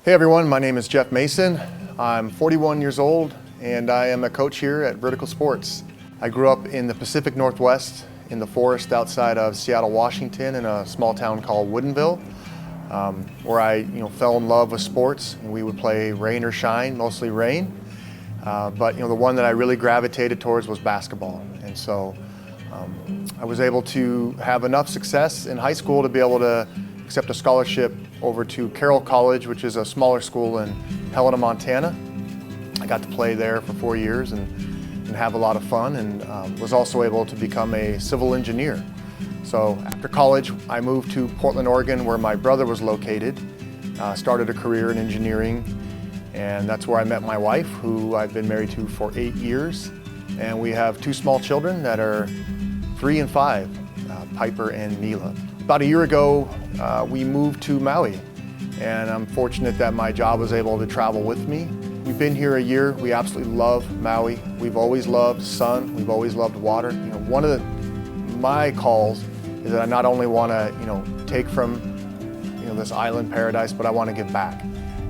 Hey everyone, my name is Jeff Mason. I'm 41 years old and I am a coach here at Vertical Sports. I grew up in the Pacific Northwest in the forest outside of Seattle, Washington in a small town called Woodinville, where I fell in love with sports, and we would play rain or shine, mostly rain. But the one that I really gravitated towards was basketball. And so I was able to have enough success in high school to be able to accept a scholarship over to Carroll College, which is a smaller school in Helena, Montana. I got to play there for 4 years and have a lot of fun, and was also able to become a civil engineer. So after college, I moved to Portland, Oregon, where my brother was located, started a career in engineering, and that's where I met my wife, who I've been married to for 8 years. And we have 2 small children that are 3 and 5, Piper and Neela. About a year ago, we moved to Maui, and I'm fortunate that my job was able to travel with me. We've been here a year. We absolutely love Maui. We've always loved sun. We've always loved water. One of my calls is that I not only want to, take from, this island paradise, but I want to give back.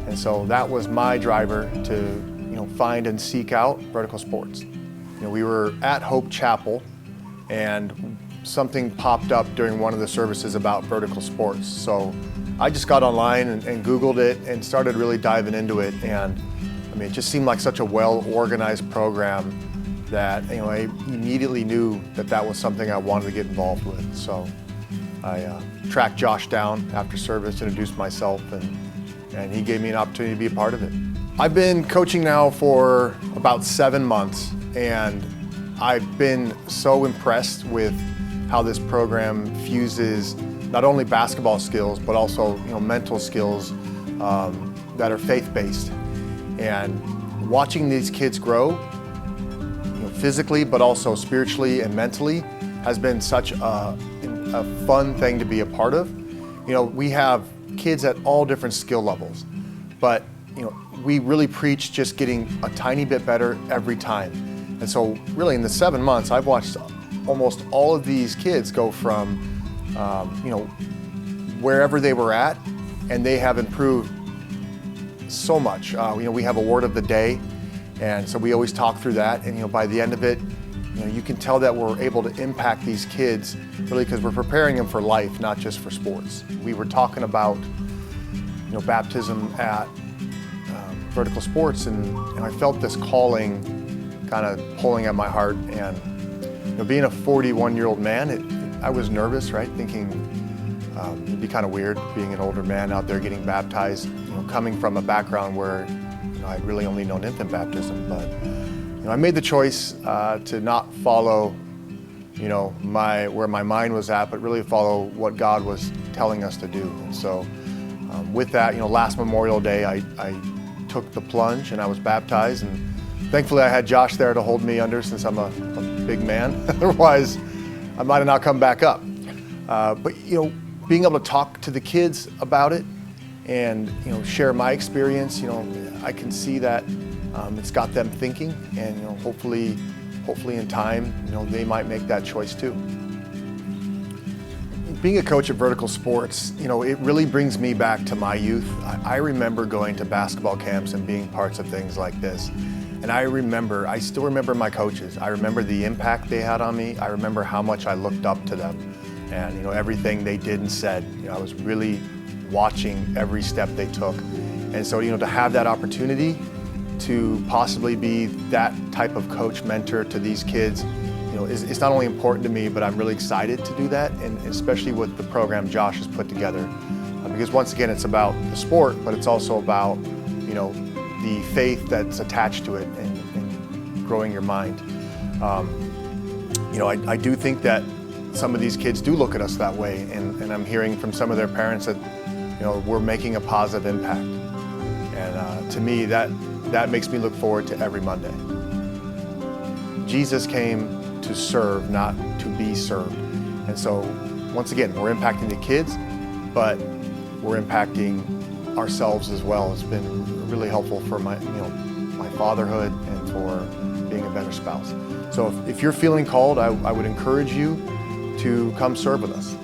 And so that was my driver to, find and seek out Vertical Sports. We were at Hope Chapel, and something popped up during one of the services about Vertical Sports. So I just got online and Googled it and started really diving into it. And it just seemed like such a well-organized program that I immediately knew that that was something I wanted to get involved with. So I tracked Josh down after service, introduced myself, and he gave me an opportunity to be a part of it. I've been coaching now for about 7 months, and I've been so impressed with how this program fuses not only basketball skills, but also mental skills that are faith-based. And watching these kids grow, physically, but also spiritually and mentally, has been such a fun thing to be a part of. We have kids at all different skill levels, but we really preach just getting a tiny bit better every time. And so really in the 7 months, I've watched almost all of these kids go from wherever they were at, and they have improved so much. We have a word of the day, and so we always talk through that, and by the end of it, you can tell that we're able to impact these kids really because we're preparing them for life, not just for sports. We were talking about baptism at Vertical Sports, and I felt this calling kind of pulling at my heart. And being a 41-year-old man, I was nervous, right? Thinking it'd be kind of weird being an older man out there getting baptized, coming from a background where I'd really only known infant baptism. But I made the choice to not follow where my mind was at, but really follow what God was telling us to do. And so with that, last Memorial Day, I took the plunge and I was baptized, and thankfully I had Josh there to hold me under, since I'm a big man. Otherwise, I might have not come back up. But being able to talk to the kids about it and share my experience, I can see that it's got them thinking, and hopefully in time, they might make that choice too. Being a coach at Vertical Sports, it really brings me back to my youth. I remember going to basketball camps and being parts of things like this. And I still remember my coaches. I remember the impact they had on me. I remember how much I looked up to them, and everything they did and said. I was really watching every step they took. And so to have that opportunity to possibly be that type of coach mentor to these kids, it's not only important to me, but I'm really excited to do that, and especially with the program Josh has put together. Because once again, it's about the sport, but it's also about the faith that's attached to it, and growing your mind. I do think that some of these kids do look at us that way, and I'm hearing from some of their parents that we're making a positive impact. And to me, that makes me look forward to every Monday. Jesus came to serve, not to be served. And so once again, we're impacting the kids, but we're impacting ourselves as well. It's been really helpful for my fatherhood and for being a better spouse. So if you're feeling called, I would encourage you to come serve with us.